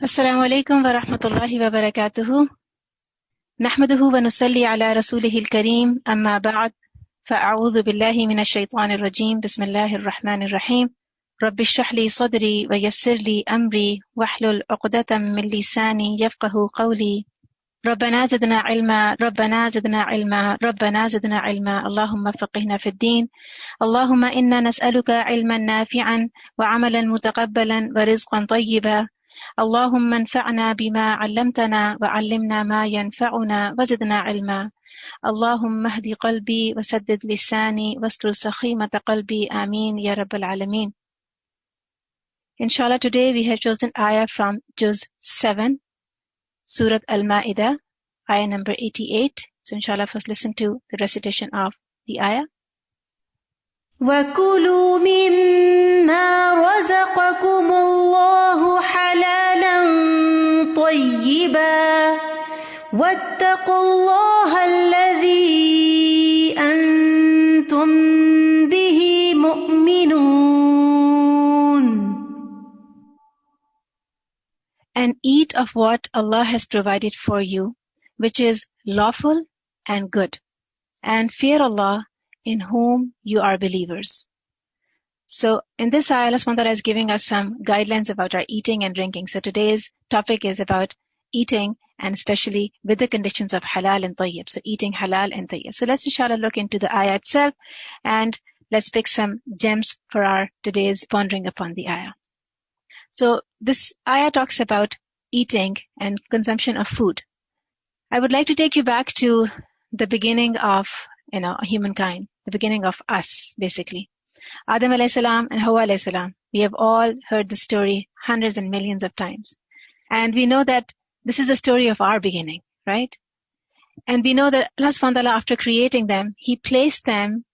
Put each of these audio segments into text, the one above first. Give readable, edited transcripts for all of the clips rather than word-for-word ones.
السلام عليكم ورحمة الله وبركاته. نحمده ونصلي على رسوله الكريم. أما بعد فأعوذ بالله من الشيطان الرجيم. بسم الله الرحمن الرحيم. رب اشرح لي صدري ويسر لي أمري واحلل عقدة من لساني يفقه قولي. ربنا زدنا علما ربنا زدنا علما ربنا زدنا علما اللهم فقهنا في الدين. اللهم إنا نسألك علما نافعا وعملا متقبلا ورزقا طيبا. اللهم انفعنا بما علمتنا وعلمنا ما ينفعنا وزدنا علما. اللهم اهد قلبي وسدد لساني واستر سخيمة قلبي. آمين يا رب العالمين. Inshallah, today we have chosen ayah from Juz 7, Surah Al-Maidah, ayah number 88. So inshallah, first listen to the recitation of the ayah. وَكُلُوا مِمَّا رَزَقَكُمُ اللَّهُ حَلَالًا طَيِّبًا وَاتَّقُوا اللَّهَ الَّذِي أَنْتُمْ بِهِ مُؤْمِنُونَ. And eat of what Allah has provided for you, which is lawful and good, and fear Allah in whom you are believers. So in this ayah, Allah SWT is giving us some guidelines about our eating and drinking. So today's topic is about eating, and especially with the conditions of halal and tayyib. So eating halal and tayyib. So let's inshallah look into the ayah itself, and let's pick some gems for our today's pondering upon the ayah. So this ayah talks about eating and consumption of food. I would like to take you back to the beginning of humankind, the beginning of us, basically. Adam alayhi salam and Hawa alayhi salam. We have all heard the story hundreds and millions of times. And we know that this is the story of our beginning, right? And we know that Allah subhanahu wa ta'ala, after creating them, He placed them,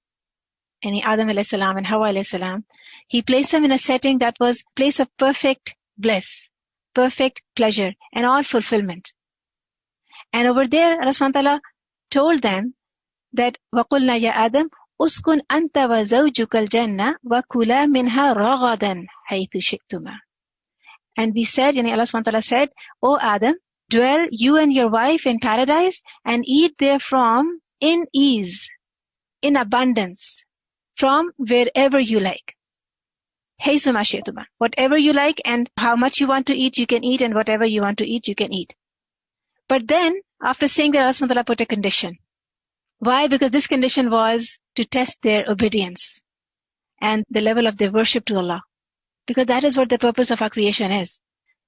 Adam alayhi salam and Hawa alayhi salam, He placed them in a setting that was a place of perfect bliss, perfect pleasure, and all fulfillment. And over there, Allah subhanahu wa ta'ala told them that وَقُلْنَا يَا آدَمْ أُسْكُنْ أَنْتَ وَزَوْجُكَ الْجَنَّةَ وَكُلَا مِنْهَا رَغَدًا حَيْثُ شِئْتُمَا. And we said, Allah subhanahu wa ta'ala said, O Adam, dwell you and your wife in paradise and eat therefrom in ease, in abundance, from wherever you like. حَيْثُ مَا شِئْتُمَا. Whatever you like and how much you want to eat, you can eat, and whatever you want to eat, you can eat. But then, after saying that, Allah subhanahu wa ta'ala put a condition. Why? Because this condition was to test their obedience and the level of their worship to Allah. Because that is what the purpose of our creation is.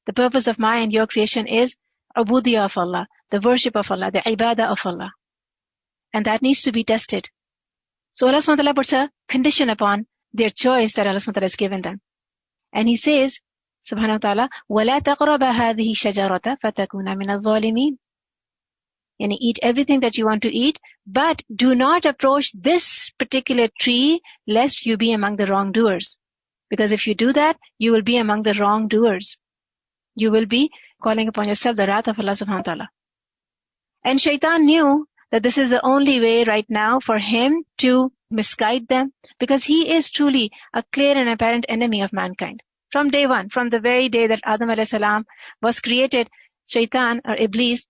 The purpose of my and your creation is ubudiyya of Allah, the worship of Allah, the ibadah of Allah. And that needs to be tested. So Allah subhanahu wa ta'ala puts a condition upon their choice that Allah subhanahu wa ta'ala has given them. And He says, subhanahu wa ta'ala, وَلَا تَقْرَبَ هَذِهِ شَجَرَةَ فَتَكُونَ مِنَ الظَّالِمِينَ. And eat everything that you want to eat, but do not approach this particular tree lest you be among the wrongdoers. Because if you do that, you will be among the wrongdoers. You will be calling upon yourself the wrath of Allah subhanahu wa ta'ala. And Shaitan knew that this is the only way right now for him to misguide them, because he is truly a clear and apparent enemy of mankind. From day one, from the very day that Adam alayhi salam was created, Shaitan or Iblis,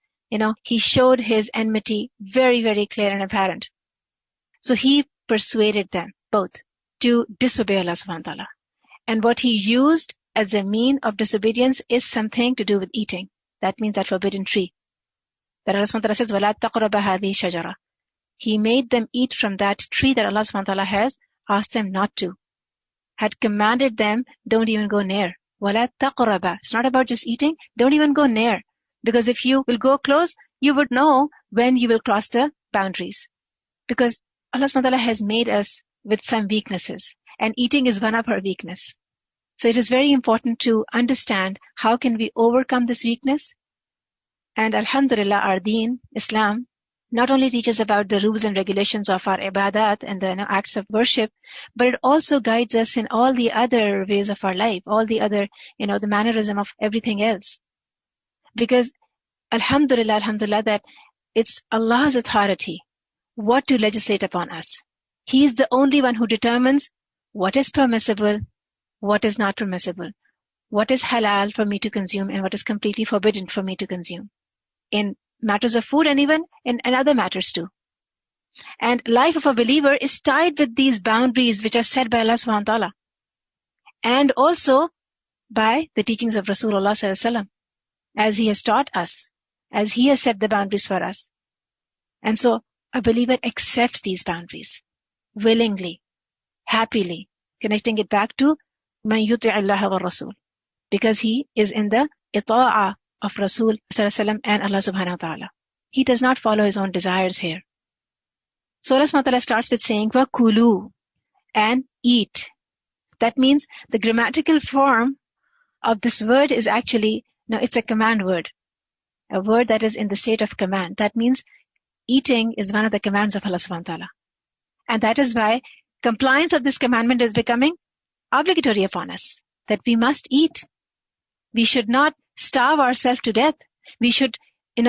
he showed his enmity very, very clear and apparent. So he persuaded them both to disobey Allah subhanahu wa ta'ala. And what he used as a mean of disobedience is something to do with eating. That means that forbidden tree. That Allah subhanahu wa ta'ala says, وَلَا تَقْرَبَ هَذِهِ شَجَرَةً. He made them eat from that tree that Allah subhanahu wa ta'ala has asked them not to. Had commanded them, don't even go near. وَلَا تَقْرَبَ. It's not about just eating, don't even go near. Because if you will go close, you would know when you will cross the boundaries. Because Allah subhanahu wa ta'ala has made us with some weaknesses, and eating is one of our weaknesses. So it is very important to understand how can we overcome this weakness. And alhamdulillah, our deen, Islam, not only teaches about the rules and regulations of our ibadat and the acts of worship, but it also guides us in all the other ways of our life, all the other, the mannerism of everything else. Because alhamdulillah, that it's Allah's authority what to legislate upon us. He is the only one who determines what is permissible, what is not permissible, what is halal for me to consume and what is completely forbidden for me to consume, in matters of food and even in other matters too. And life of a believer is tied with these boundaries which are set by Allah subhanahu wa ta'ala, and also by the teachings of Rasulullah sallallahu alaihi wasallam, as he has taught us, as he has set the boundaries for us. And so a believer accepts these boundaries willingly, happily, connecting it back to man yuti' Allah wa Rasul, because he is in the ita'ah of Rasul sallallahu alaihi wasallam and Allah subhanahu wa ta'ala. He does not follow his own desires here. So Allah subhanahu wa ta'ala starts with saying wa kulu, and eat. That means the grammatical form of this word is actually, it's a command word, a word that is in the state of command. That means eating is one of the commands of Allah subhanahu wa ta'ala. And that is why compliance of this commandment is becoming obligatory upon us, that we must eat. We should not starve ourselves to death. We should,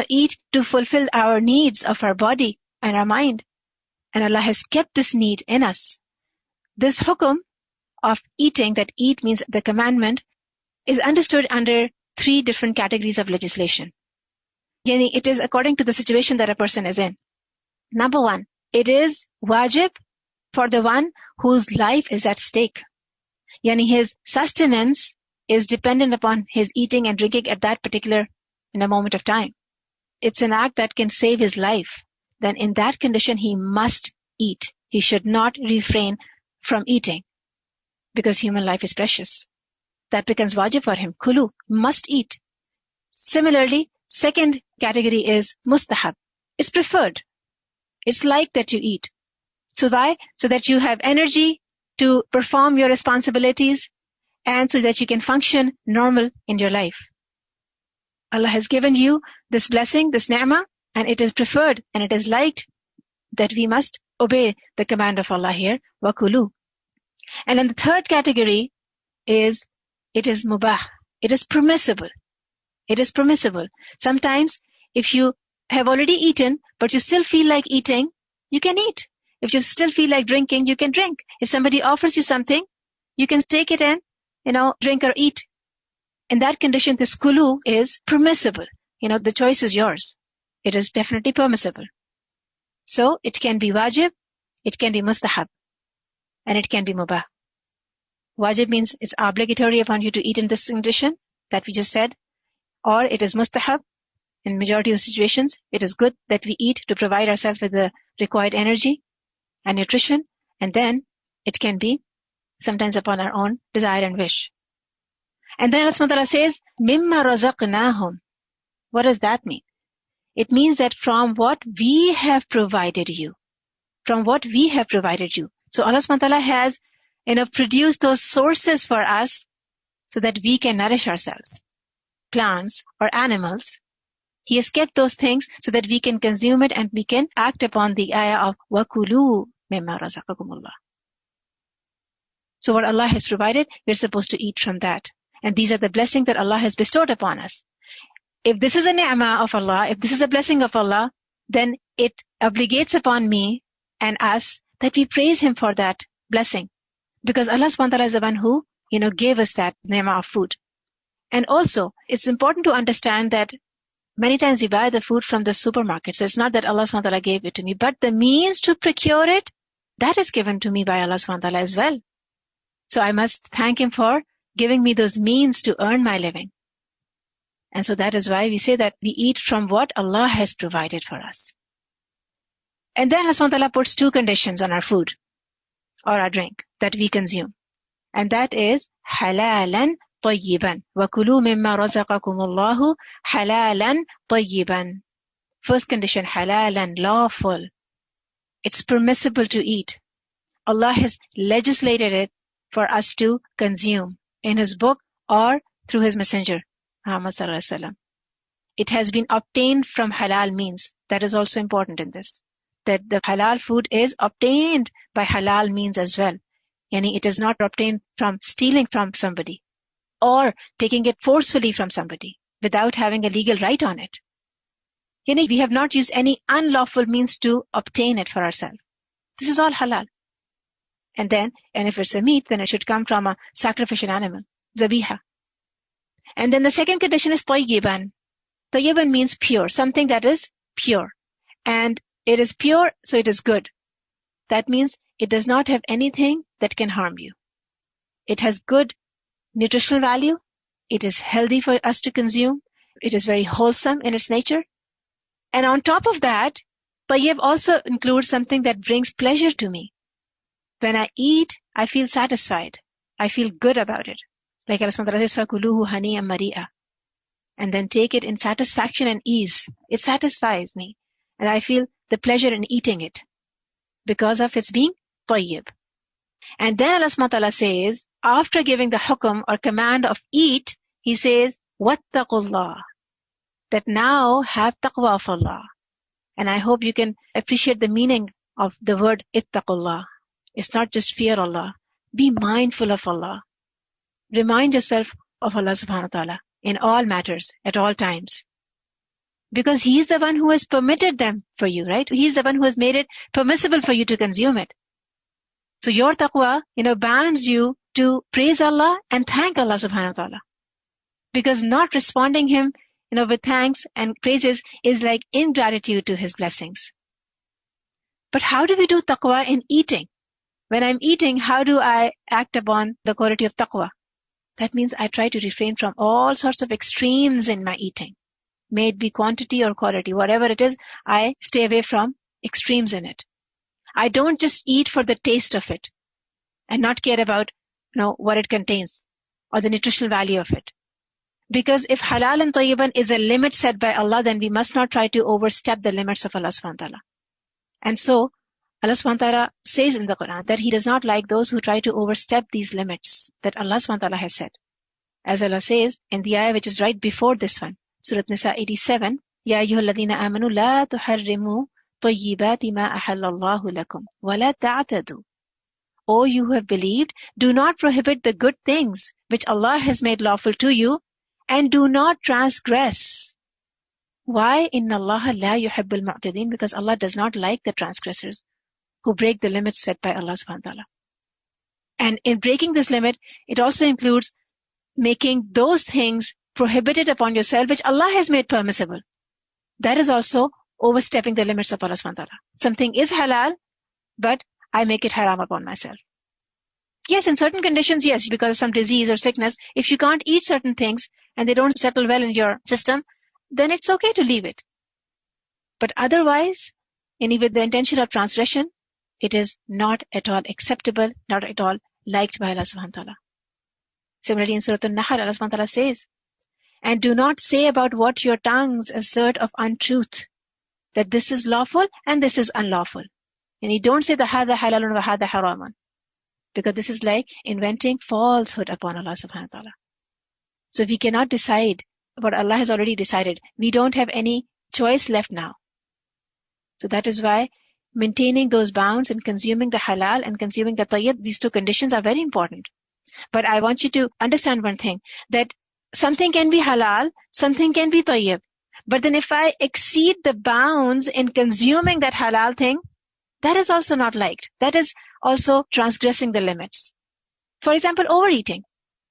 eat to fulfill our needs of our body and our mind. And Allah has kept this need in us. This hukum of eating, that eat means the commandment, is understood under 3 different categories of legislation. Yani it is according to the situation that a person is in. Number 1, it is wajib for the one whose life is at stake. Yani his sustenance is dependent upon his eating and drinking at that particular moment of time. It's an act that can save his life. Then in that condition he must eat. He should not refrain from eating, because human life is precious. That becomes wajib for him. Kulu, must eat. Similarly, second category is mustahab. It's preferred. It's like that you eat. So why? So that you have energy to perform your responsibilities and so that you can function normal in your life. Allah has given you this blessing, this ni'mah, and it is preferred and it is liked that we must obey the command of Allah here, wa kulu. And then the third category is, it is mubah. It is permissible. It is permissible. Sometimes if you have already eaten, but you still feel like eating, you can eat. If you still feel like drinking, you can drink. If somebody offers you something, you can take it and, drink or eat. In that condition, this kulu is permissible. The choice is yours. It is definitely permissible. So it can be wajib, it can be mustahab, and it can be mubah. Wajib means it's obligatory upon you to eat in this condition that we just said, or it is mustahab. In majority of situations, it is good that we eat to provide ourselves with the required energy and nutrition, and then it can be sometimes upon our own desire and wish. And then Allah subhanahu wa ta'ala says, mimma razaqnahum. What does that mean? It means that from what we have provided you. From what we have provided you. So Allah subhanahu wa ta'ala has, produced those sources for us so that we can nourish ourselves. Plants or animals. He has kept those things so that we can consume it and we can act upon the ayah of وَكُلُوا مِمَّا رَزَقَكُمُ اللَّهُ. So what Allah has provided, we're supposed to eat from that. And these are the blessings that Allah has bestowed upon us. If this is a ni'mah of Allah, if this is a blessing of Allah, then it obligates upon me and us that we praise Him for that blessing. Because Allah subhanahu wa ta'ala is the one who, gave us that ni'mah of food. And also, it's important to understand that many times we buy the food from the supermarket. So it's not that Allah subhanahu wa ta'ala gave it to me, but the means to procure it, that is given to me by Allah subhanahu wa ta'ala as well. So I must thank Him for giving me those means to earn my living. And so that is why we say that we eat from what Allah has provided for us. And then Allah subhanahu wa ta'ala puts 2 conditions on our food or our drink that we consume. And that is halalan tayyiban. وَكُلُوا مِمَّا رَزَقَكُمُ اللَّهُ halalan tayyiban. First condition, halalan, lawful. It's permissible to eat. Allah has legislated it for us to consume in His book or through His messenger, Muhammad sallallahu alaihi wasallam. It has been obtained from halal means. That is also important in this. That the halal food is obtained by halal means as well. Yani it is not obtained from stealing from somebody or taking it forcefully from somebody without having a legal right on it. Yani we have not used any unlawful means to obtain it for ourselves. This is all halal. And if it's a meat, then it should come from a sacrificial animal, zabiha. And then the second condition is Tayyiban. Tayyiban means pure, something that is pure. And it is pure, so it is good. That means it does not have anything that can harm you. It has good nutritional value. It is healthy for us to consume. It is very wholesome in its nature. And on top of that, Tayyib also includes something that brings pleasure to me. When I eat, I feel satisfied. I feel good about it. Like Allah subhanahu wa ta'ala says, فَكُلُوهُ هَنِيًّا مَرِيئًا. And then take it in satisfaction and ease. It satisfies me. And I feel the pleasure in eating it because of its being tayyib. And then Allah subhanahu wa ta'ala says, after giving the hukum or command of eat, He says, وَاتَّقُوا that now have taqwa of Allah. And I hope you can appreciate the meaning of the word ittaqullah. It's not just fear Allah. Be mindful of Allah. Remind yourself of Allah subhanahu wa ta'ala in all matters, at all times. Because He is the one who has permitted them for you, right? He is the one who has made it permissible for you to consume it. So your taqwa, bounds you to praise Allah and thank Allah subhanahu wa ta'ala. Because not responding Him, with thanks and praises is like ingratitude to His blessings. But how do we do taqwa in eating? When I'm eating, how do I act upon the quality of taqwa? That means I try to refrain from all sorts of extremes in my eating. May it be quantity or quality, whatever it is, I stay away from extremes in it. I don't just eat for the taste of it and not care about, what it contains or the nutritional value of it. Because if halal and tayyiban is a limit set by Allah, then we must not try to overstep the limits of Allah subhanahu wa ta'ala. And so, Allah subhanahu wa ta'ala says in the Quran that He does not like those who try to overstep these limits that Allah subhanahu wa ta'ala has set. As Allah says in the ayah which is right before this one, Surah Nisa 87, Ya ayyuhalladhina amanu la tuharrimu tayyibati ma ahallallahu lakum wa la ta'tadu. O you who have believed, do not prohibit the good things which Allah has made lawful to you, and do not transgress. Why? Inna Allah la yuhibbul mu'tadin, because Allah does not like the transgressors who break the limits set by Allah subhanahu wa ta'ala. And in breaking this limit, it also includes making those things prohibited upon yourself which Allah has made permissible. That is also overstepping the limits of Allah subhanahu wa ta'ala. Something is halal, but I make it haram upon myself. Yes, in certain conditions, yes, because of some disease or sickness, if you can't eat certain things and they don't settle well in your system, then it's okay to leave it. But otherwise, any with the intention of transgression, it is not at all acceptable, not at all liked by Allah subhanahu wa ta'ala. Similarly, in Surah An-Nahl, Allah subhanahu wa ta'ala says, and do not say about what your tongues assert of untruth, that this is lawful and this is unlawful. And you don't say the hada halalun wa hada haraman. Because this is like inventing falsehood upon Allah subhanahu wa ta'ala. So we cannot decide what Allah has already decided. We don't have any choice left now. So that is why maintaining those bounds and consuming the halal and consuming the tayyib, these two conditions are very important. But I want you to understand one thing, that something can be halal, something can be tayyib. But then if I exceed the bounds in consuming that halal thing, that is also not liked. That is also transgressing the limits. For example, overeating.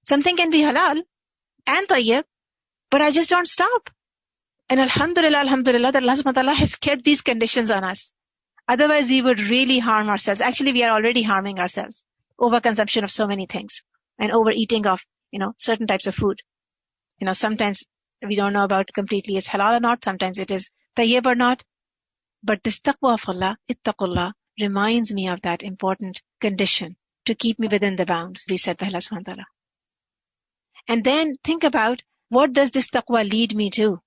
Something can be halal and tayyib, but I just don't stop. And alhamdulillah, that Allah subhanahu wa ta'ala has kept these conditions on us. Otherwise, we would really harm ourselves. Actually, we are already harming ourselves. Overconsumption of so many things. And overeating of, certain types of food. Sometimes we don't know about completely is halal or not. Sometimes it is tayyib or not. But this taqwa of Allah, ittaqullah, reminds me of that important condition to keep me within the bounds reset by Allah subhanahu wa ta'ala. And then think about, what does this taqwa lead me to?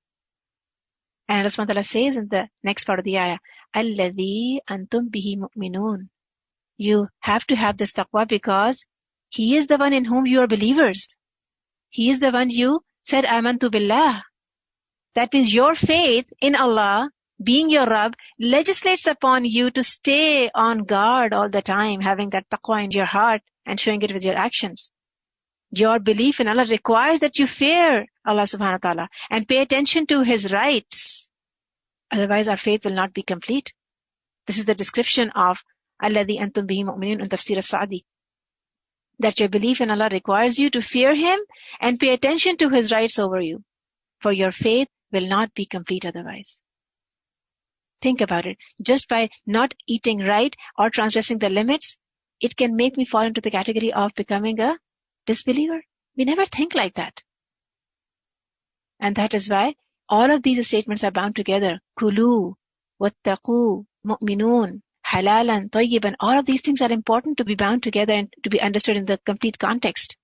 And Allah subhanahu wa ta'ala says in the next part of the ayah, الَّذِي أَنْتُمْ بِهِ مُؤْمِنُونَ. You have to have this taqwa because He is the one in whom you are believers. He is the one you said, Amantu billah. That means your faith in Allah, being your Rabb, legislates upon you to stay on guard all the time, having that taqwa in your heart and showing it with your actions. Your belief in Allah requires that you fear Allah subhanahu wa ta'ala and pay attention to His rights. Otherwise our faith will not be complete. This is the description of الَّذِي أَنْتُمْ بِهِ مُؤْمِنُونَ in Tafsir al-Sa'di. that your belief in Allah requires you to fear Him and pay attention to His rights over you, for your faith will not be complete otherwise. Think about it. Just by not eating right or transgressing the limits, it can make me fall into the category of becoming a disbeliever. We never think like that. And that is why all of these statements are bound together. Kulu, wattaqu, mu'minun, halalan, tayyiban. All of these things are important to be bound together and to be understood in the complete context.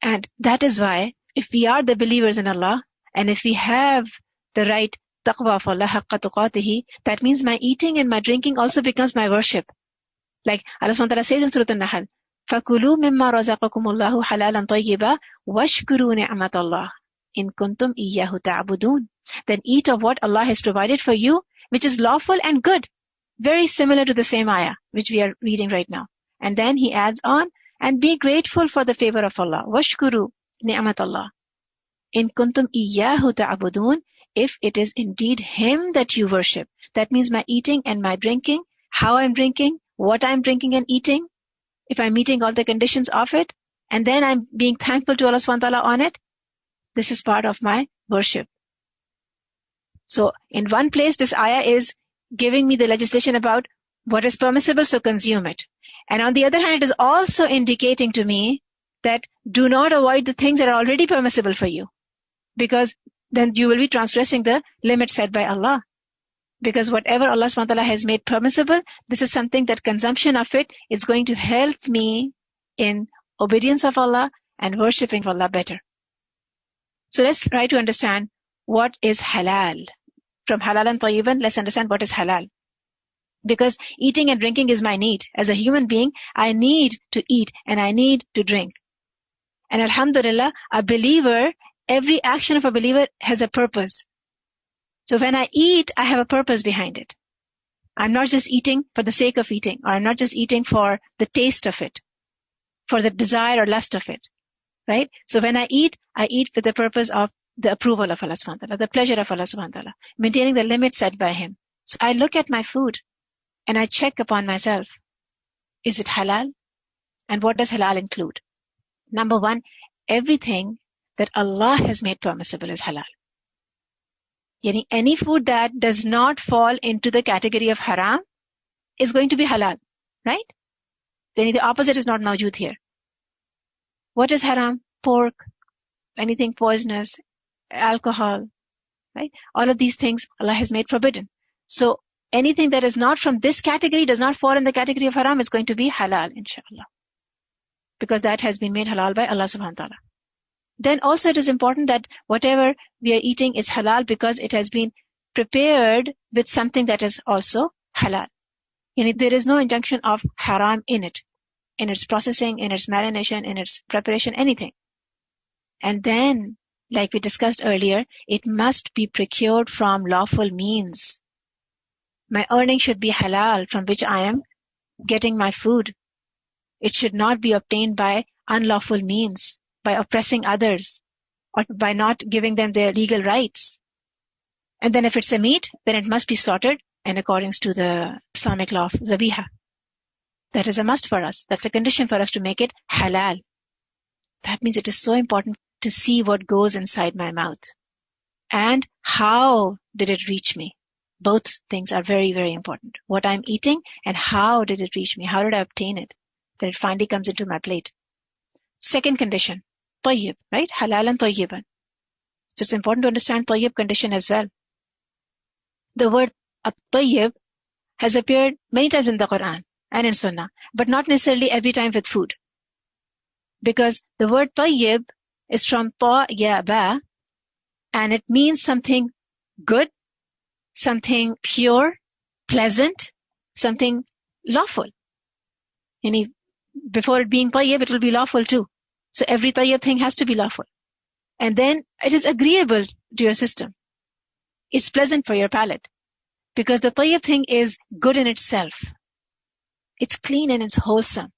And that is why if we are the believers in Allah, and if we have the right taqwa of Allah haqqa tuqatihi, that means my eating and my drinking also becomes my worship. Like Allah SWT says in Surah An-Nahl, فَكُلُوا مِمَّا رَزَقَكُمُ اللَّهُ حَلَالًا طَيِّبًا وَاشْكُرُوا نِعْمَةَ اللَّهِ إِن كُنتُمْ إِيَّاهُ تَعْبُدُونَ. Then eat of what Allah has provided for you, which is lawful and good. Very similar to the same ayah, which we are reading right now. And then he adds on, and be grateful for the favor of Allah. وَاشْكُرُوا نِعْمَةَ اللَّهِ إِن كُنتُمْ إِيَّاهُ تَعْبُدُونَ. If it is indeed Him that you worship. That means my eating and my drinking, how I'm drinking, what I'm drinking and eating, if I'm meeting all the conditions of it, and then I'm being thankful to Allah SWT on it, this is part of my worship. So in one place, this ayah is giving me the legislation about what is permissible, so consume it. And on the other hand, it is also indicating to me that do not avoid the things that are already permissible for you, because then you will be transgressing the limit set by Allah. Because whatever Allah SWT has made permissible, this is something that consumption of it is going to help me in obedience of Allah and worshipping of Allah better. So let's try to understand what is halal. From halal and tayyiban, let's understand what is halal. Because eating and drinking is my need. As a human being, I need to eat and I need to drink. And alhamdulillah, a believer, every action of a believer has a purpose. So when I eat, I have a purpose behind it. I'm not just eating for the sake of eating, or I'm not just eating for the taste of it, for the desire or lust of it, right? So when I eat with the purpose of the approval of Allah subhanahu wa ta'ala, the pleasure of Allah subhanahu wa ta'ala, maintaining the limits set by Him. So I look at my food and I check upon myself. Is it halal? And what does halal include? Number one, everything that Allah has made permissible is halal. Any food that does not fall into the category of haram is going to be halal, right? Then the opposite is not mawjood here. What is haram? Pork, anything poisonous, alcohol, right? All of these things Allah has made forbidden. So anything that is not from this category, does not fall in the category of haram, is going to be halal, inshallah. Because that has been made halal by Allah subhanahu wa ta'ala. Then also it is important that whatever we are eating is halal because it has been prepared with something that is also halal. There is no injunction of haram in it, in its processing, in its marination, in its preparation, anything. And then, like we discussed earlier, it must be procured from lawful means. My earning should be halal, from which I am getting my food. It should not be obtained by unlawful means, by oppressing others, or by not giving them their legal rights. And then if it's a meat, then it must be slaughtered in accordance to the Islamic law of zabiha. That is a must for us. That's a condition for us to make it halal. That means it is so important to see what goes inside my mouth. And how did it reach me? Both things are very, very important. What I'm eating and how did it reach me? How did I obtain it? That it finally comes into my plate. Second condition, tayyib, right? Halal and tayyiban. So it's important to understand tayyib condition as well. The word at-tayyib has appeared many times in the Quran and in Sunnah, but not necessarily every time with food. Because the word tayyib is from ta-ya-ba, and it means something good, something pure, pleasant, something lawful. Before it being tayyib, it will be lawful too. So every tayyib thing has to be lawful. And then it is agreeable to your system. It's pleasant for your palate. Because the tayyib thing is good in itself. It's clean and it's wholesome.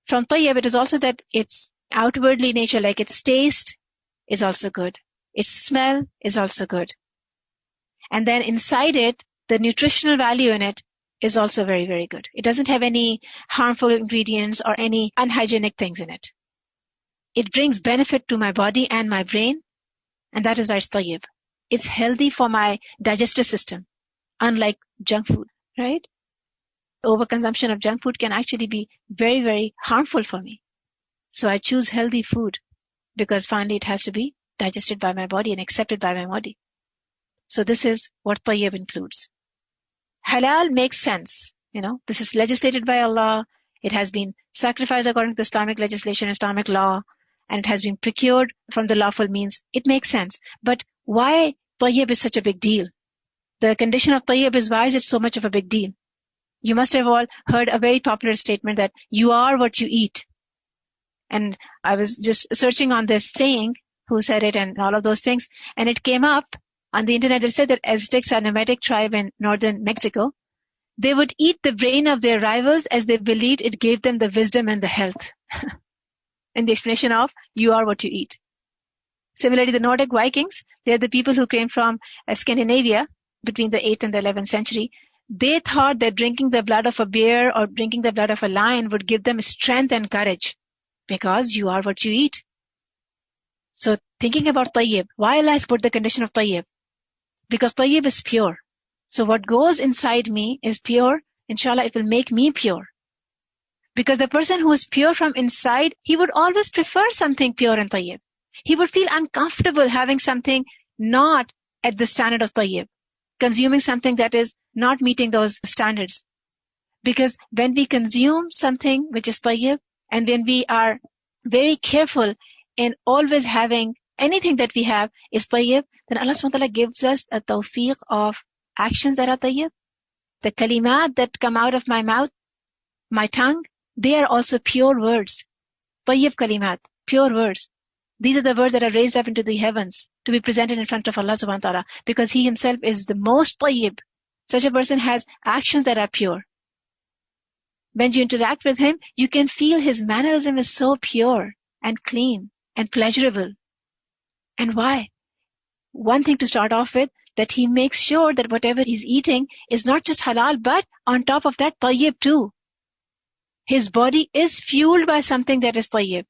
From tayyib, it is also that its outwardly nature, like its taste, is also good. Its smell is also good. And then inside it, the nutritional value in it is also very, very good. It doesn't have any harmful ingredients or any unhygienic things in it. It brings benefit to my body and my brain, and that is why it's tayyib. It's healthy for my digestive system, unlike junk food, right? Overconsumption of junk food can actually be very, very harmful for me. So I choose healthy food because finally it has to be digested by my body and accepted by my body. So this is what tayyib includes. Halal makes sense. This is legislated by Allah. It has been sacrificed according to the Islamic legislation, Islamic law, and it has been procured from the lawful means. It makes sense. But why tayyib is such a big deal? The condition of tayyib is why is it so much of a big deal? You must have all heard a very popular statement that you are what you eat. And I was just searching on this saying, who said it and all of those things, and it came up on the internet. They said that Aztecs are a nomadic tribe in northern Mexico. They would eat the brain of their rivals as they believed it gave them the wisdom and the health. And the explanation of you are what you eat. Similarly, the Nordic Vikings, they are the people who came from Scandinavia between the 8th and the 11th century. They thought that drinking the blood of a bear or drinking the blood of a lion would give them strength and courage because you are what you eat. So thinking about tayyib, why Allah has put the condition of tayyib? Because tayyib is pure. So what goes inside me is pure. Inshallah, it will make me pure. Because the person who is pure from inside, he would always prefer something pure and tayyib. He would feel uncomfortable having something not at the standard of tayyib, consuming something that is not meeting those standards. Because when we consume something which is tayyib, and when we are very careful in always having anything that we have is tayyib, then Allah subhanahu wa ta'ala gives us a tawfiq of actions that are tayyib. The kalimat that come out of my mouth, my tongue, they are also pure words. Tayyib kalimat, pure words. These are the words that are raised up into the heavens to be presented in front of Allah subhanahu wa ta'ala, because He Himself is the most tayyib. Such a person has actions that are pure. When you interact with him, you can feel his mannerism is so pure and clean and pleasurable. And why? One thing to start off with, that he makes sure that whatever he's eating is not just halal, but on top of that, tayyib too. His body is fueled by something that is tayyib.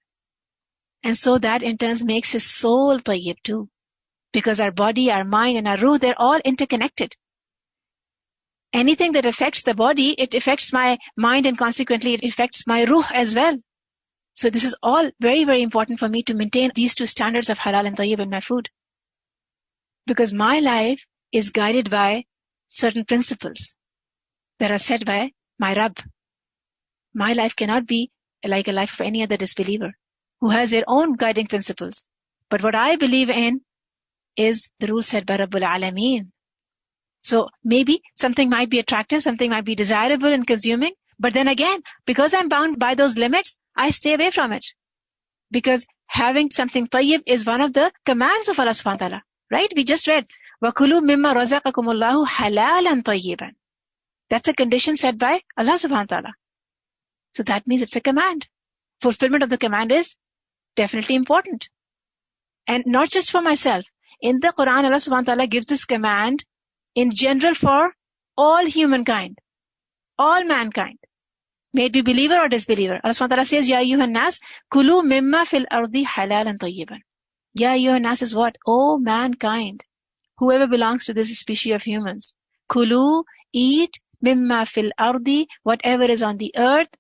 And so that in turn makes his soul tayyib too. Because our body, our mind, and our ruh, they're all interconnected. Anything that affects the body, it affects my mind, and consequently it affects my ruh as well. So this is all very, very important for me to maintain these two standards of halal and tayyib in my food. Because my life is guided by certain principles that are set by my Rabb. My life cannot be like a life of any other disbeliever who has their own guiding principles. But what I believe in is the rule set by Rabbul Alameen. So maybe something might be attractive, something might be desirable in consuming, but then again, because I'm bound by those limits, I stay away from it. Because having something tayyib is one of the commands of Allah subhanahu wa ta'ala. Right? We just read, وَكُلُوا مِمَّا رَزَقَكُمُ اللَّهُ حَلَالًا طَيِّبًا. That's a condition set by Allah subhanahu wa ta'ala. So that means it's a command. Fulfillment of the command is definitely important. And not just for myself. In the Quran, Allah subhanahu wa ta'ala gives this command in general for all humankind, all mankind, may it be believer or disbeliever. Allah subhanahu wa ta'ala says, Ya ayyuhan nas, kulu mimma fil ardi halalan tayyiban. Ya ayyuhan nas is what? Oh mankind, whoever belongs to this species of humans. Kulu, eat, mimma fil ardi, whatever is on the earth,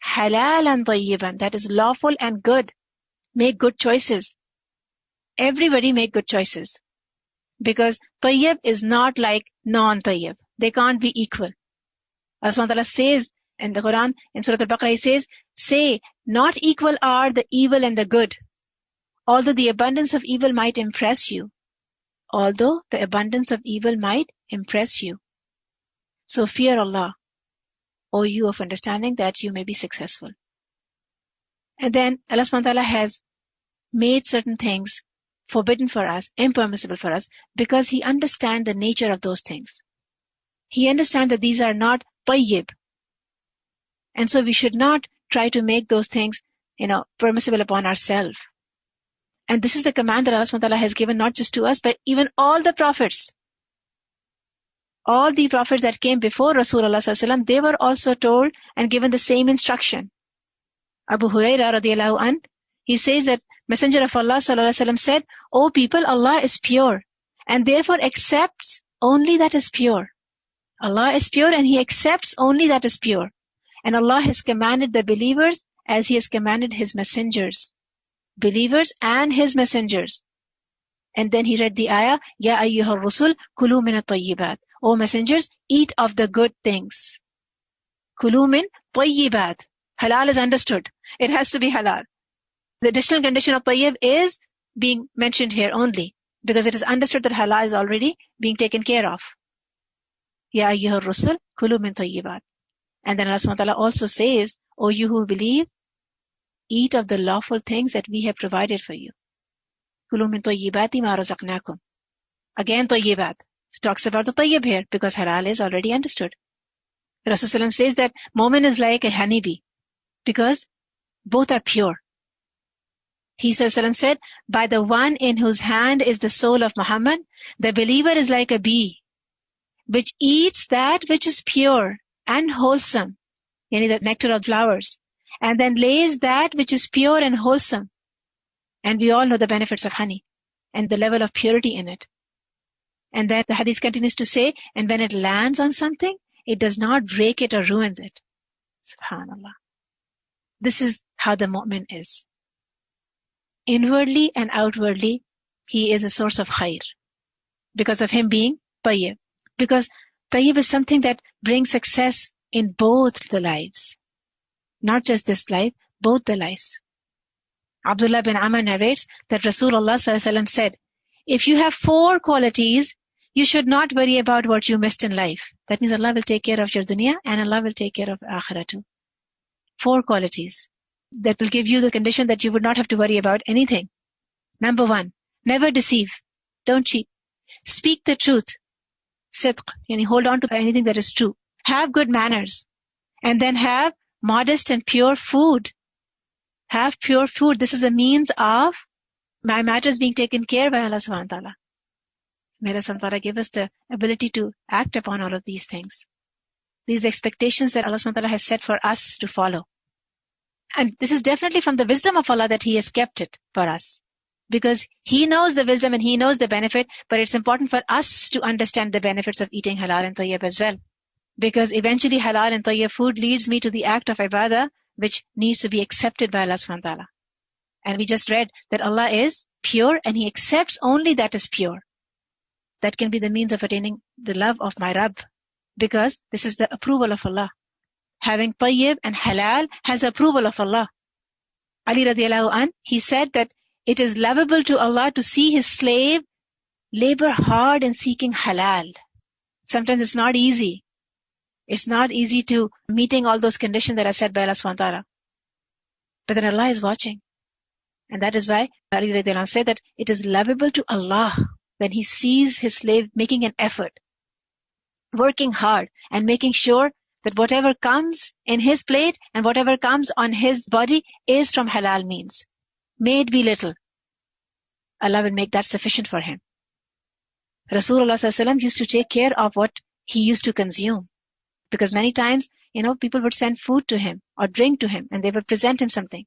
halalan tayyiban, that is lawful and good. Make good choices. Everybody make good choices. Because tayyib is not like non-tayyib. They can't be equal. Allah subhanahu wa ta'ala says in the Quran, in Surah Al-Baqarah, He says, say, not equal are the evil and the good. Although the abundance of evil might impress you. Although the abundance of evil might impress you. So fear Allah, O you of understanding, that you may be successful. And then Allah subhanahu wa ta'ala has made certain things forbidden for us, impermissible for us, because He understands the nature of those things. He understands that these are not tayyib. And so we should not try to make those things, permissible upon ourselves. And this is the command that Allah subhanahu wa ta'ala has given not just to us, but even all the prophets. all the prophets that came before Rasulullah sallallahu alaihi wasallam, they were also told and given the same instruction. Abu Hurairah radiallahu anh, he says that Messenger of Allah sallallahu alaihi wasallam said, "O people, Allah is pure and therefore accepts only that is pure." Allah is pure and He accepts only that is pure. And Allah has commanded the believers as He has commanded His messengers. Believers and His messengers. And then He read the ayah, Ya ayyuhar rusul, kulu min at-tayyibat. O messengers, eat of the good things. Kulu min tayyibat. Halal is understood. It has to be halal. The additional condition of tayyib is being mentioned here only, because it is understood that halal is already being taken care of. Ya ayyuhar rusul, kulu min tayyibat. And then Allah subhanahu wa ta'ala also says, O you who believe, eat of the lawful things that we have provided for you. Kulu min tayyibati ma razaqnakum. Again tayyibat. It talks about the tayyib here because halal is already understood. Rasulullah says that mu'min is like a honeybee because both are pure. He said, by the one in whose hand is the soul of Muhammad, the believer is like a bee, which eats that which is pure and wholesome, yani the nectar of flowers, and then lays that which is pure and wholesome. And we all know the benefits of honey and the level of purity in it. And that the hadith continues to say, and when it lands on something, it does not break it or ruins it. Subhanallah. This is how the mu'min is. Inwardly and outwardly, he is a source of khair. Because of him being tayyib. Because tayyib is something that brings success in both the lives. Not just this life, both the lives. Abdullah bin Amr narrates that Rasulullah sallallahu alaihi wasallam said, if you have 4 qualities, you should not worry about what you missed in life. That means Allah will take care of your dunya and Allah will take care of akhirah too. 4 qualities that will give you the condition that you would not have to worry about anything. Number 1, never deceive. Don't cheat. Speak the truth. Sidq, yani hold on to anything that is true. Have good manners. And then have modest and pure food. Have pure food. This is a means of my matters being taken care by Allah subhanahu wa ta'ala. May Allah subhanahu wa ta'ala give us the ability to act upon all of these things. These expectations that Allah subhanahu wa ta'ala has set for us to follow. And this is definitely from the wisdom of Allah that He has kept it for us. Because He knows the wisdom and He knows the benefit, but it's important for us to understand the benefits of eating halal and tayyib as well. Because eventually halal and tayyib food leads me to the act of ibadah, which needs to be accepted by Allah subhanahu wa ta'ala. And we just read that Allah is pure and He accepts only that is pure. That can be the means of attaining the love of my Rabb. Because this is the approval of Allah. Having tayyib and halal has approval of Allah. Ali radiallahu anh, he said that it is lovable to Allah to see His slave labor hard in seeking halal. Sometimes it's not easy. It's not easy to meeting all those conditions that are set by Allah subhanahu wa ta'ala. But then Allah is watching. And that is why Ali radiallahu anh said that it is lovable to Allah when He sees His slave making an effort, working hard and making sure that whatever comes in his plate and whatever comes on his body is from halal means. May it be little. Allah will make that sufficient for him. Rasulullah sallallahu alaihi wasallam used to take care of what he used to consume. Because many times, people would send food to him or drink to him and they would present him something.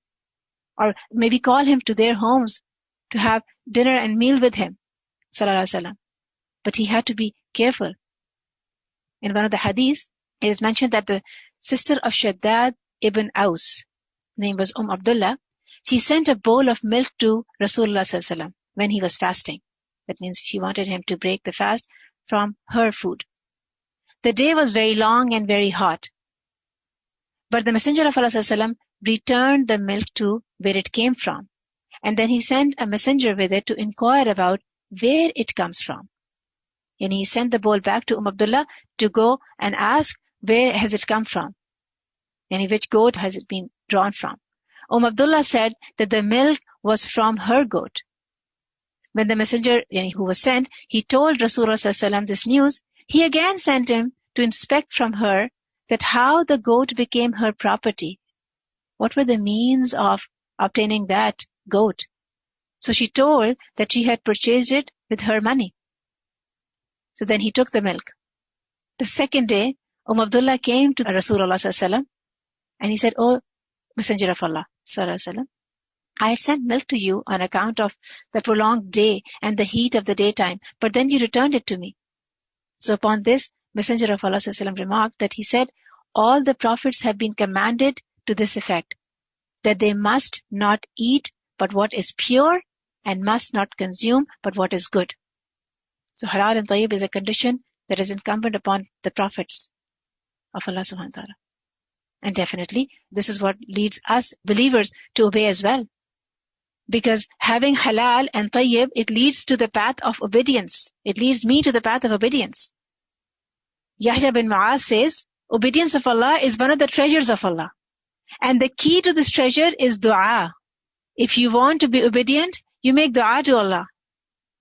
Or maybe call him to their homes to have dinner and meal with him. Sallallahu alaihi wasallam. But he had to be careful. In one of the hadiths, it is mentioned that the sister of Shaddad ibn Aus, name was Abdullah, she sent a bowl of milk to Rasulullah sallallahu alaihi wasallam when he was fasting. That means she wanted him to break the fast from her food. The day was very long and very hot. But the Messenger of Allah sallallahu alaihi wasallam returned the milk to where it came from. And then he sent a messenger with it to inquire about where it comes from. And he sent the bowl back to Abdullah to go and ask, where has it come from? And which goat has it been drawn from? Abdullah said that the milk was from her goat. When the messenger who was sent, he told Rasulullah sallallahu alaihi wasallam this news, he again sent him to inspect from her that how the goat became her property. What were the means of obtaining that goat? So she told that she had purchased it with her money. So then he took the milk The second day, Abdullah came to Rasulullah sallallahu alaihi wasallam and he said, "Oh, Messenger of Allah sallallahu alaihi wasallam, I had sent milk to you on account of the prolonged day and the heat of the daytime, but then you returned it to me." So upon this, Messenger of Allah sallallahu alaihi wasallam remarked that he said, "All the prophets have been commanded to this effect, that they must not eat but what is pure and must not consume but what is good." So halal and tayyib is a condition that is incumbent upon the prophets of Allah subhanahu wa ta'ala. And definitely, this is what leads us believers to obey as well. Because having halal and tayyib, it leads to the path of obedience. It leads me to the path of obedience. Yahya bin Mu'az says, obedience of Allah is one of the treasures of Allah. And the key to this treasure is dua. If you want to be obedient, you make dua to Allah.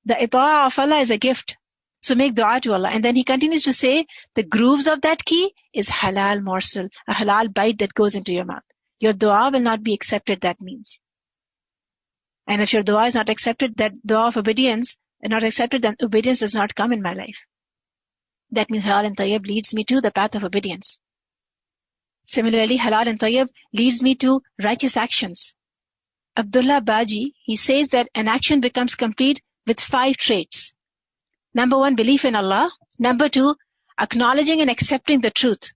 The ita'a of Allah is a gift. So make dua to Allah. And then he continues to say, the grooves of that key is halal morsel, a halal bite that goes into your mouth. Your dua will not be accepted, that means. And if your dua is not accepted, that dua of obedience is not accepted, then obedience does not come in my life. That means halal and tayyib leads me to the path of obedience. Similarly, halal and tayyib leads me to righteous actions. Abdullah Baji, he says that an action becomes complete with 5 traits. Number 1, belief in Allah. Number 2, acknowledging and accepting the truth.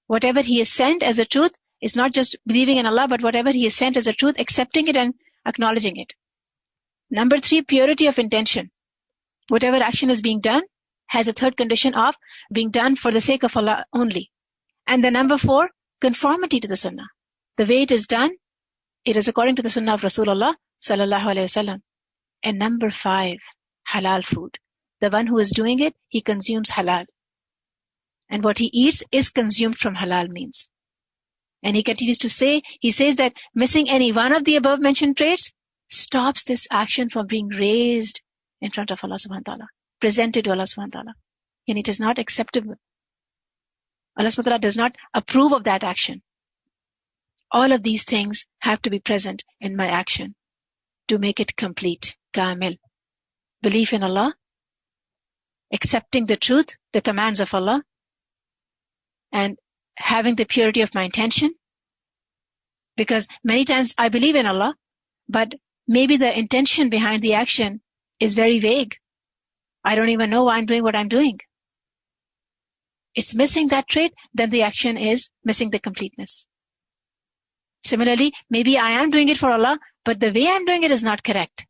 Whatever He has sent as a truth is not just believing in Allah, but whatever He has sent as a truth, accepting it and acknowledging it. Number 3, purity of intention. Whatever action is being done has a third condition of being done for the sake of Allah only. And the number 4, conformity to the sunnah. The way it is done, it is according to the sunnah of Rasulullah sallallahu alaihi wasallam. And number 5, halal food. The one who is doing it, he consumes halal. And what he eats is consumed from halal means. And he continues to say, he says that missing any one of the above mentioned traits stops this action from being raised in front of Allah subhanahu wa ta'ala, presented to Allah subhanahu wa ta'ala. And it is not acceptable. Allah subhanahu wa ta'ala does not approve of that action. All of these things have to be present in my action to make it complete, kamil. Belief in Allah, accepting the truth, the commands of Allah, and having the purity of my intention. Because many times I believe in Allah, but maybe the intention behind the action is very vague. I don't even know why I'm doing what I'm doing. It's missing that trait, then the action is missing the completeness. Similarly, maybe I am doing it for Allah, but the way I'm doing it is not correct.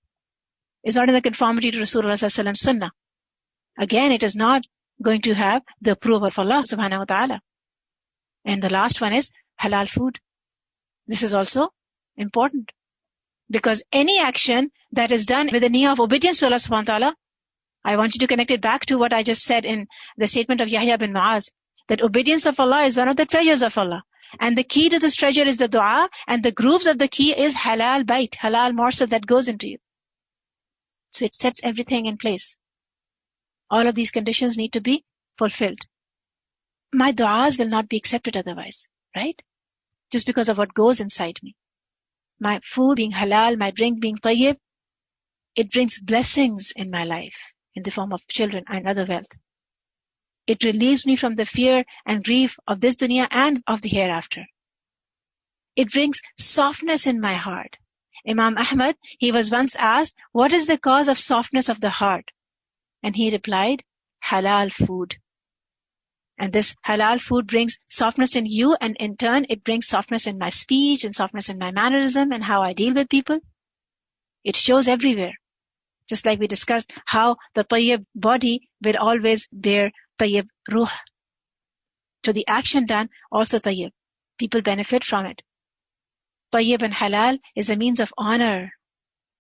It's not in the conformity to Rasulullah sallallahu alaihi wasallam's sunnah. Again, it is not going to have the approval of Allah subhanahu wa ta'ala. And the last one is halal food. This is also important. Because any action that is done with the niyyah of obedience to Allah subhanahu wa ta'ala, I want you to connect it back to what I just said in the statement of Yahya bin Mu'az, that obedience of Allah is one of the treasures of Allah. And the key to this treasure is the dua, and the grooves of the key is halal bite, halal morsel that goes into you. So it sets everything in place. All of these conditions need to be fulfilled. My du'as will not be accepted otherwise, right? Just because of what goes inside me. My food being halal, my drink being tayyib, it brings blessings in my life in the form of children and other wealth. It relieves me from the fear and grief of this dunya and of the hereafter. It brings softness in my heart. Imam Ahmad, he was once asked, what is the cause of softness of the heart? And he replied, halal food. And this halal food brings softness in you, and in turn it brings softness in my speech and softness in my mannerism and how I deal with people. It shows everywhere. Just like we discussed how the tayyib body will always bear tayyib ruh. So the action done also tayyib. People benefit from it. Tayyib and halal is a means of honor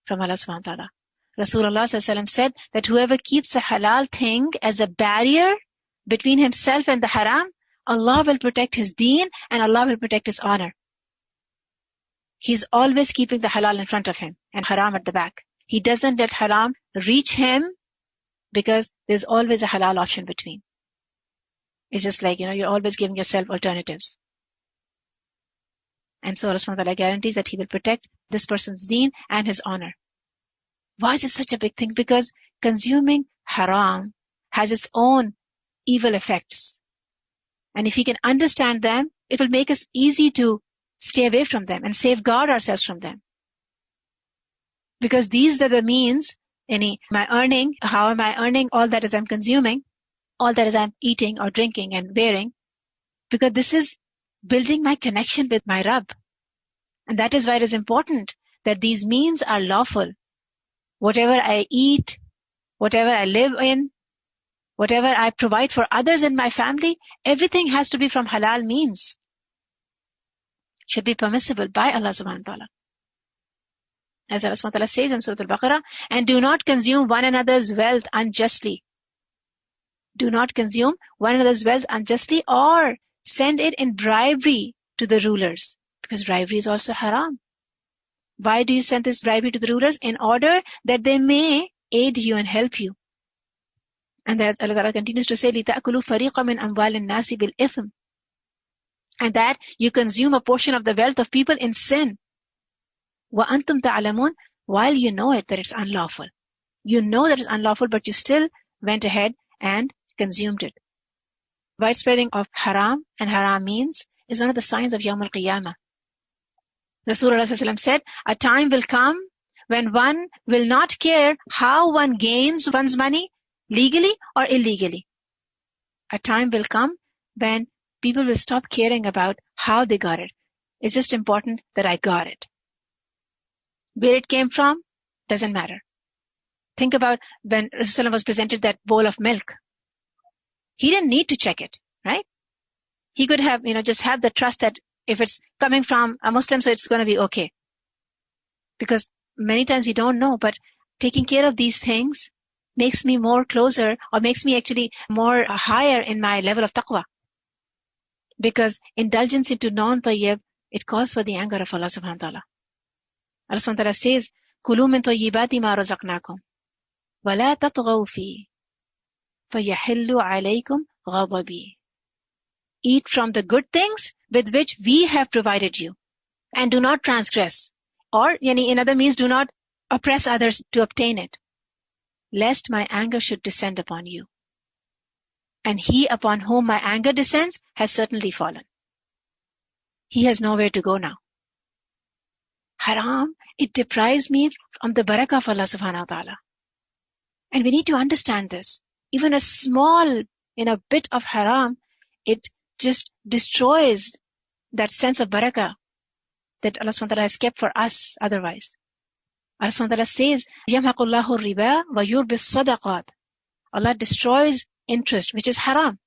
from Allah subhanahu wa ta'ala. Rasulullah sallallahu alaihi wasallam said that whoever keeps a halal thing as a barrier between himself and the haram, Allah will protect his deen and Allah will protect his honor. He's always keeping the halal in front of him and haram at the back. He doesn't let haram reach him because there's always a halal option between. It's just like, you're always giving yourself alternatives. And so Allah subhanahu wa ta'ala guarantees that He will protect this person's deen and his honor. Why is it such a big thing? Because consuming haram has its own evil effects. And if we can understand them, it will make us easy to stay away from them and safeguard ourselves from them. Because these are the means, my earning, how am I earning all that is I'm consuming, all that is I'm eating or drinking and wearing, because this is building my connection with my Rabb. And that is why it is important that these means are lawful. Whatever I eat, whatever I live in, whatever I provide for others in my family, everything has to be from halal means. Should be permissible by Allah subhanahu wa ta'ala. As Allah subhanahu wa ta'ala says in Surah Al-Baqarah, and do not consume one another's wealth unjustly. Do not consume one another's wealth unjustly or send it in bribery to the rulers. Because bribery is also haram. Why do you send this bribery to the rulers? In order that they may aid you and help you. And as Allah Ta'ala continues to say, لِتَأْكُلُوا فَرِيقًا مِنْ أَمْوَالِ النَّاسِ بِالْإِثْمِ, and that you consume a portion of the wealth of people in sin. وَأَنْتُمْ تَعْلَمُونَ, while you know it, that it's unlawful. You know that it's unlawful, but you still went ahead and consumed it. Widespreading of haram and haram means is one of the signs of Yawm al-Qiyamah. Rasulullah said, a time will come when one will not care how one gains one's money, legally or illegally. A time will come when people will stop caring about how they got it. It's just important that I got it. Where it came from, doesn't matter. Think about when Rasulullah was presented that bowl of milk. He didn't need to check it, right? He could have, just have the trust that if it's coming from a Muslim, so it's going to be okay. Because many times we don't know, but taking care of these things makes me more closer, or makes me actually more higher in my level of taqwa. Because indulgence into non-tayyib, it calls for the anger of Allah subhanahu wa ta'ala. Allah subhanahu wa ta'ala says, كُلُوا مِن طَيِّبَاتِ مَا رَزَقْنَاكُمْ وَلَا تَطْغَوْا فِيهِ فَيَحِلُّ عَلَيْكُمْ غَضَبِي. Eat from the good things with which we have provided you, and do not transgress. Or, in other means, do not oppress others to obtain it, lest my anger should descend upon you. And he upon whom my anger descends has certainly fallen. He has nowhere to go now. Haram, it deprives me from the barakah of Allah subhanahu wa ta'ala. And we need to understand this. Even a small, bit of haram, it just destroys that sense of barakah that Allah subhanahu wa ta'ala has kept for us otherwise. Allah subhanahu wa ta'ala says, يَمْحَقُ اللَّهُ الرِّبَا وَيُرْبِي الصَّدَقَاتِ. Allah destroys interest, which is haram,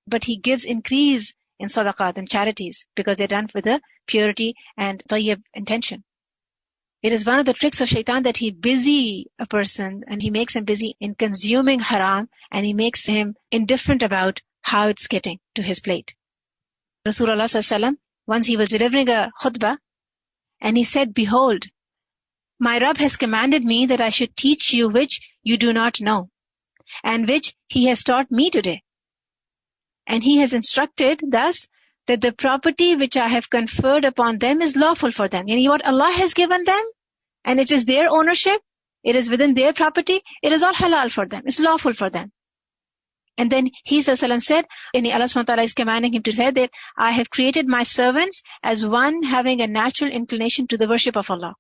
but He gives increase in sadaqat and charities because they're done with a purity and tayyib intention. It is one of the tricks of shaitan that he busy a person and he makes him busy in consuming haram, and he makes him indifferent about how it's getting to his plate. Rasulullah sallallahu alaihi wasallam, once he was delivering a khutbah, and he said, behold, my Rabb has commanded me that I should teach you which you do not know, and which He has taught me today. And He has instructed thus that the property which I have conferred upon them is lawful for them. What Allah has given them, and it is their ownership, it is within their property, it is all halal for them, it's lawful for them. And then He ﷺ said, and Allah subhanahu wa ta'ala is commanding him to say that I have created my servants as one having a natural inclination to the worship of Allah.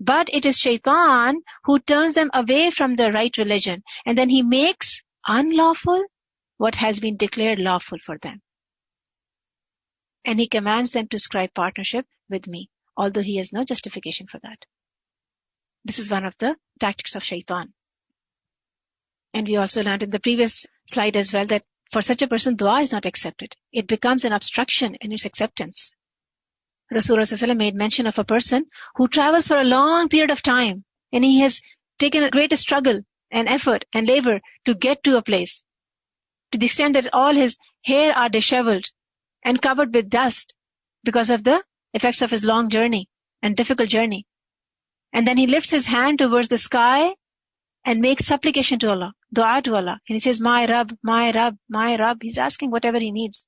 But it is shaitan who turns them away from the right religion, and then he makes unlawful what has been declared lawful for them. And he commands them to ascribe partnership with me, although he has no justification for that. This is one of the tactics of shaitan. And we also learned in the previous slide as well that for such a person, dua is not accepted. It becomes an obstruction in its acceptance. Rasulullah made mention of a person who travels for a long period of time, and he has taken a great struggle and effort and labor to get to a place, to the extent that all his hair are disheveled and covered with dust because of the effects of his long journey and difficult journey. And then he lifts his hand towards the sky and makes supplication to Allah, dua to Allah. And he says, my Rabb, my Rabb, my Rabb. He's asking whatever he needs.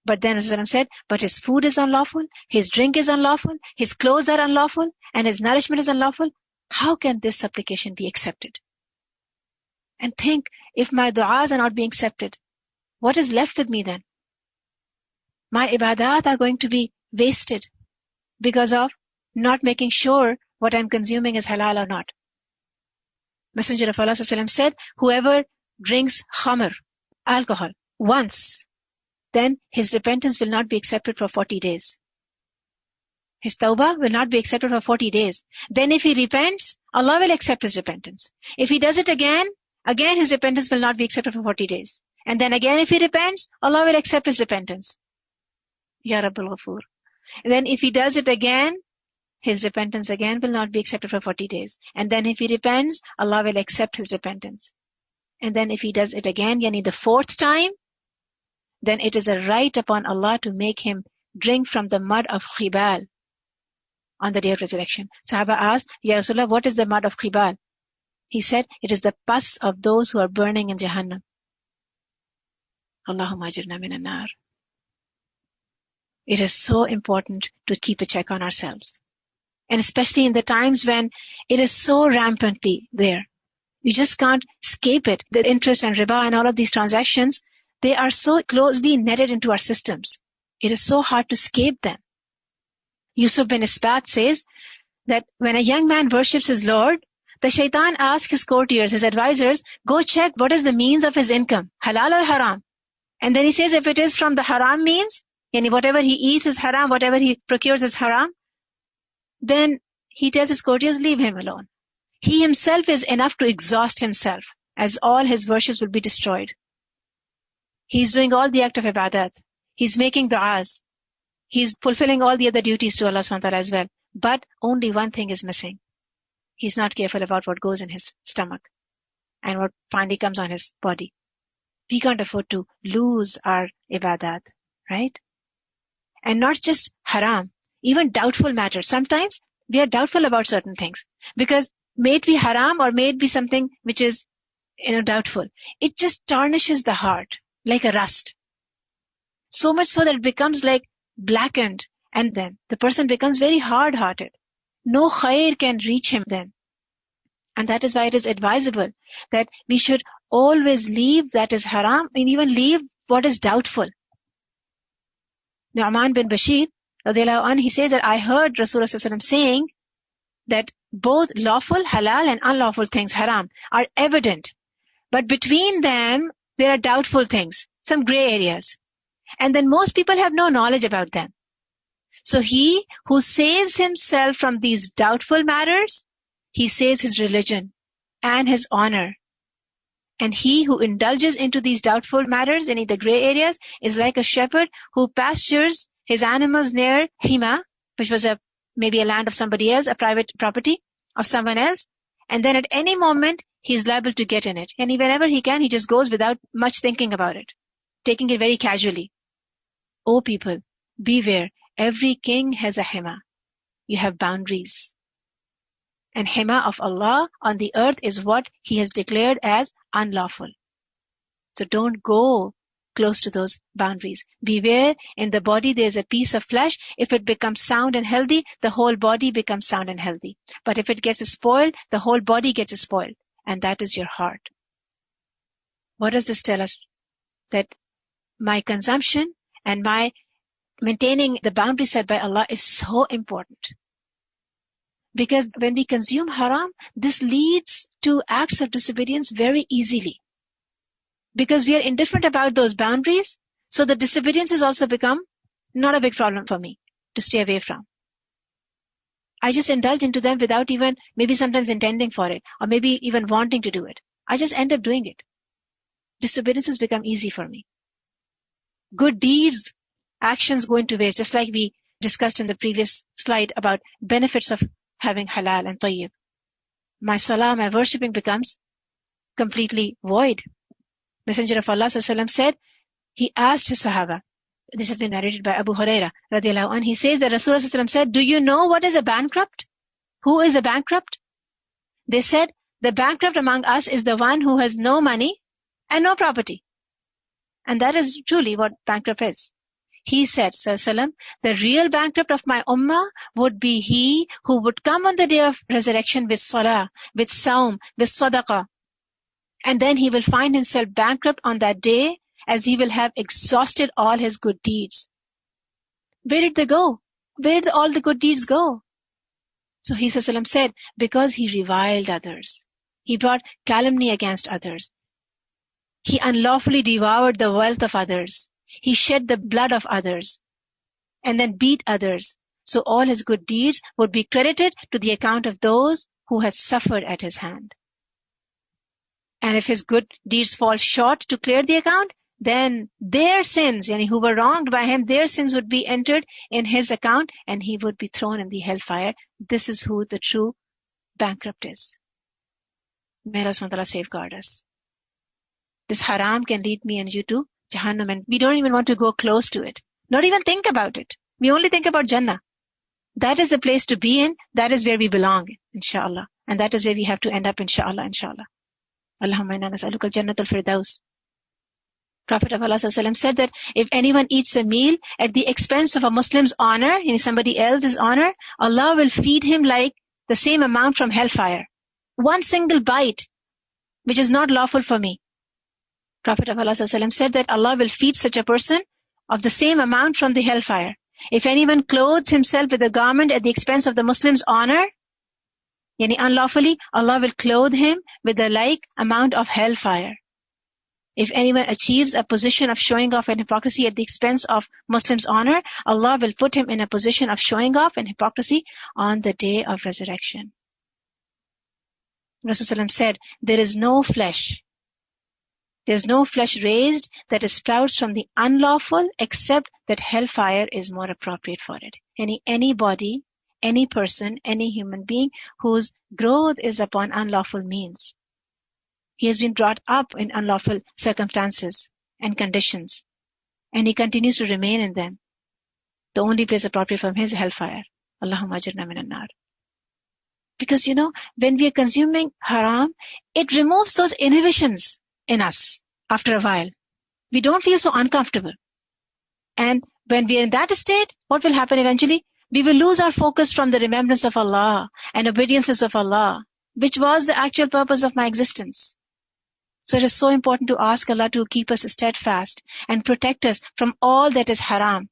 But then Rasulullah said, but his food is unlawful, his drink is unlawful, his clothes are unlawful, and his nourishment is unlawful. How can this supplication be accepted? And think, if my du'as are not being accepted, what is left with me then? My ibadat are going to be wasted because of not making sure what I'm consuming is halal or not. Messenger of Allah ﷺ said, whoever drinks khamr, alcohol, once, then his repentance will not be accepted for 40 days. His tawbah will not be accepted for 40 days. Then if he repents, Allah will accept his repentance. If he does it again his repentance will not be accepted for 40 days. And then again if he repents, Allah will accept his repentance. Ya Rabbul Ghafoor. And then if he does it again, his repentance again will not be accepted for 40 days. And then if he repents, Allah will accept his repentance. And then if he does it again, yani the fourth time, then it is a right upon Allah to make him drink from the mud of khibal on the day of resurrection. Sahaba asked, Ya Rasulullah, what is the mud of khibal? He said, it is the pus of those who are burning in Jahannam. Allahumma ajirna minan nar. It is so important to keep a check on ourselves. And especially in the times when it is so rampantly there. You just can't escape it. The interest and riba and all of these transactions, they are so closely netted into our systems. It is so hard to escape them. Yusuf bin Isbat says that when a young man worships his Lord, the shaitan asks his courtiers, his advisors, go check what is the means of his income, halal or haram. And then he says if it is from the haram means, yani whatever he eats is haram, whatever he procures is haram, then he tells his courtiers, leave him alone. He himself is enough to exhaust himself, as all his worships will be destroyed. He's doing all the act of ibadat. He's making du'as. He's fulfilling all the other duties to Allah subhanahu wa ta'ala as well. But only one thing is missing. He's not careful about what goes in his stomach and what finally comes on his body. We can't afford to lose our ibadat, right? And not just haram, even doubtful matters. Sometimes we are doubtful about certain things because may it be haram or may it be something which is, doubtful. It just tarnishes the heart like a rust. So much so that it becomes like blackened, and then the person becomes very hard-hearted. No khair can reach him then. And that is why it is advisable that we should always leave that is haram and even leave what is doubtful. Nu'man bin Bashir, radiallahu anh, he says that I heard Rasulullah sallallahu alaihi wasallam saying that both lawful, halal and unlawful things, haram, are evident. But between them, there are doubtful things, some gray areas. And then most people have no knowledge about them. So he who saves himself from these doubtful matters, he saves his religion and his honor. And he who indulges into these doubtful matters, in the gray areas, is like a shepherd who pastures his animals near Hima, which was maybe a land of somebody else, a private property of someone else. And then at any moment, he is liable to get in it. And whenever he can, he just goes without much thinking about it, taking it very casually. O people, beware. Every king has a hima. You have boundaries. And hima of Allah on the earth is what He has declared as unlawful. So don't go close to those boundaries. Beware, in the body there is a piece of flesh. If it becomes sound and healthy, the whole body becomes sound and healthy. But if it gets spoiled, the whole body gets spoiled. And that is your heart. What does this tell us? That my consumption and my maintaining the boundary set by Allah is so important. Because when we consume haram, this leads to acts of disobedience very easily. Because we are indifferent about those boundaries, so the disobedience has also become not a big problem for me to stay away from. I just indulge into them without even maybe sometimes intending for it, or maybe even wanting to do it. I just end up doing it. Disobedience has become easy for me. Good deeds, actions go into waste, just like we discussed in the previous slide about benefits of having halal and tayyib. My salah, my worshipping becomes completely void. Messenger of Allah ﷺ said, he asked his Sahaba, this has been narrated by Abu Huraira radiallahu anh, he says that Rasulullah ﷺ said, do you know what is a bankrupt? Who is a bankrupt? They said, the bankrupt among us is the one who has no money and no property. And that is truly what bankrupt is. He said, Sallallahu, the real bankrupt of my ummah would be he who would come on the day of resurrection with salah, with saum, with sadaqah. And then he will find himself bankrupt on that day, as he will have exhausted all his good deeds. Where did they go? Where did all the good deeds go? So he said, because he reviled others. He brought calumny against others. He unlawfully devoured the wealth of others. He shed the blood of others and then beat others. So all his good deeds would be credited to the account of those who had suffered at his hand. And if his good deeds fall short to clear the account, then their sins, who were wronged by him, their sins would be entered in his account and he would be thrown in the hellfire. This is who the true bankrupt is. May Allah subhanahu wa ta'ala safeguard us. This haram can lead me and you to Jahannam, and we don't even want to go close to it. Not even think about it. We only think about Jannah. That is the place to be in. That is where we belong, inshallah. And that is where we have to end up, inshallah, inshallah. Allahumma inna nas'aluka al-jannatul firdaus. Prophet of Allah said that if anyone eats a meal at the expense of a Muslim's honor, somebody else's honor, Allah will feed him like the same amount from hellfire. One single bite, which is not lawful for me. Prophet of Allah said that Allah will feed such a person of the same amount from the hellfire. If anyone clothes himself with a garment at the expense of the Muslim's honor, unlawfully, Allah will clothe him with the like amount of hellfire. If anyone achieves a position of showing off and hypocrisy at the expense of Muslims' honor, Allah will put him in a position of showing off and hypocrisy on the day of resurrection. Rasulullah said, there is no flesh raised that sprouts from the unlawful except that hellfire is more appropriate for it. Any body, any person, any human being whose growth is upon unlawful means. He has been brought up in unlawful circumstances and conditions, and he continues to remain in them. The only place appropriate for him is hellfire. Allahumma ajirna minan nar. Because when we are consuming haram, it removes those inhibitions in us after a while. We don't feel so uncomfortable. And when we are in that state, what will happen eventually? We will lose our focus from the remembrance of Allah and obediences of Allah, which was the actual purpose of my existence. So it is so important to ask Allah to keep us steadfast and protect us from all that is haram.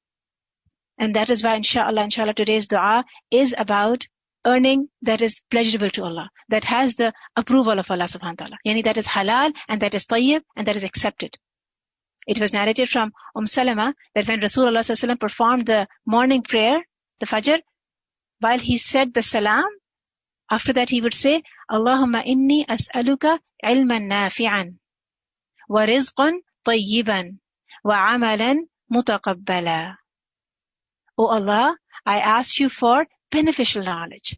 And that is why inshallah today's dua is about earning that is pleasurable to Allah, that has the approval of Allah subhanahu wa ta'ala. That is halal and that is tayyib and that is accepted. It was narrated from Salama that when Rasulullah sallallahu alaihi wasallam performed the morning prayer, the Fajr, while he said the salam, after that he would say, Allahumma inni as'aluka ilman nafi'an, wa rizqan tayyiban, wa amalan mutaqabbala. Oh Allah, I ask you for beneficial knowledge.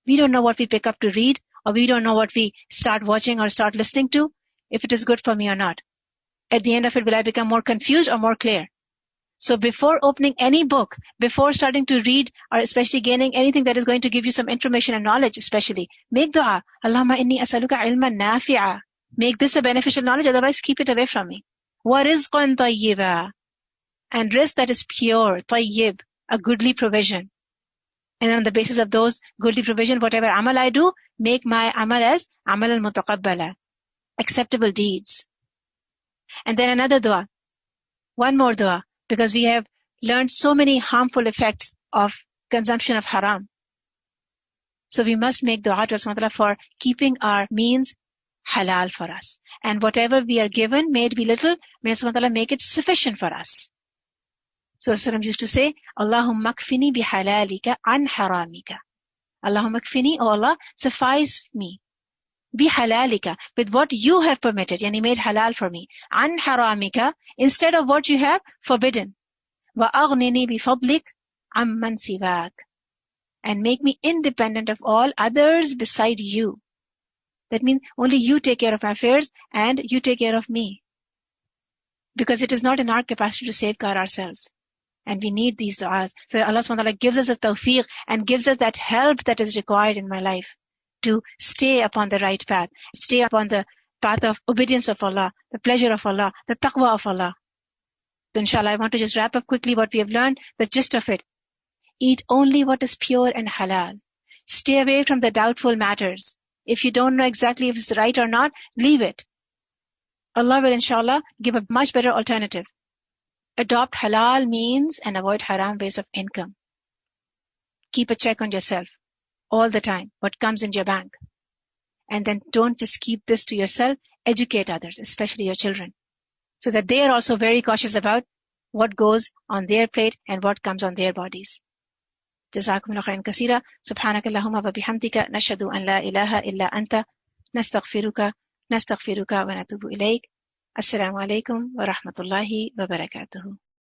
We don't know what we pick up to read, or we don't know what we start watching or start listening to, if it is good for me or not. At the end of it, will I become more confused or more clear? So before opening any book, before starting to read, or especially gaining anything that is going to give you some information and knowledge especially, make dua. Allahumma inni as'aluka ilman nafi'a. Make this a beneficial knowledge, otherwise keep it away from me. Wa rizqan tayyiba. And rizq that is pure, tayyib, a goodly provision. And on the basis of those goodly provision, whatever amal I do, make my amal as amal al-mutaqabbala, acceptable deeds. And then another dua, one more dua, because we have learned so many harmful effects of consumption of haram. So we must make dua to Allah subhanahu wa ta'ala for keeping our means halal for us. And whatever we are given, may it be little, may Allah subhanahu wa ta'ala make it sufficient for us. So Rasulullah used to say, Allahumma kfini bihalalika an haramika. Allahumma kfini, oh Allah, suffice me. Bihalalika, with what you have permitted, yani made halal for me. An haramika, instead of what you have forbidden. Wa aghnini bifadlik amman siwak. And make me independent of all others beside you. That means only you take care of my affairs and you take care of me. Because it is not in our capacity to safeguard ourselves. And we need these du'as. So Allah subhanahu wa ta'ala gives us a tawfiq and gives us that help that is required in my life to stay upon the right path, stay upon the path of obedience of Allah, the pleasure of Allah, the taqwa of Allah. So inshallah, I want to just wrap up quickly what we have learned, the gist of it. Eat only what is pure and halal. Stay away from the doubtful matters. If you don't know exactly if it's right or not, leave it. Allah will inshallah give a much better alternative. Adopt halal means and avoid haram ways of income. Keep a check on yourself all the time, what comes in your bank. And then don't just keep this to yourself, educate others, especially your children, so that they are also very cautious about what goes on their plate and what comes on their bodies. Jazakumullahu khairan kaseera. Subhanakallahumma wa bihamdika nashhadu an la ilaha illa anta nastaghfiruka wa natubu ilayk. Assalamu alaikum wa rahmatullahi wa barakatuhu.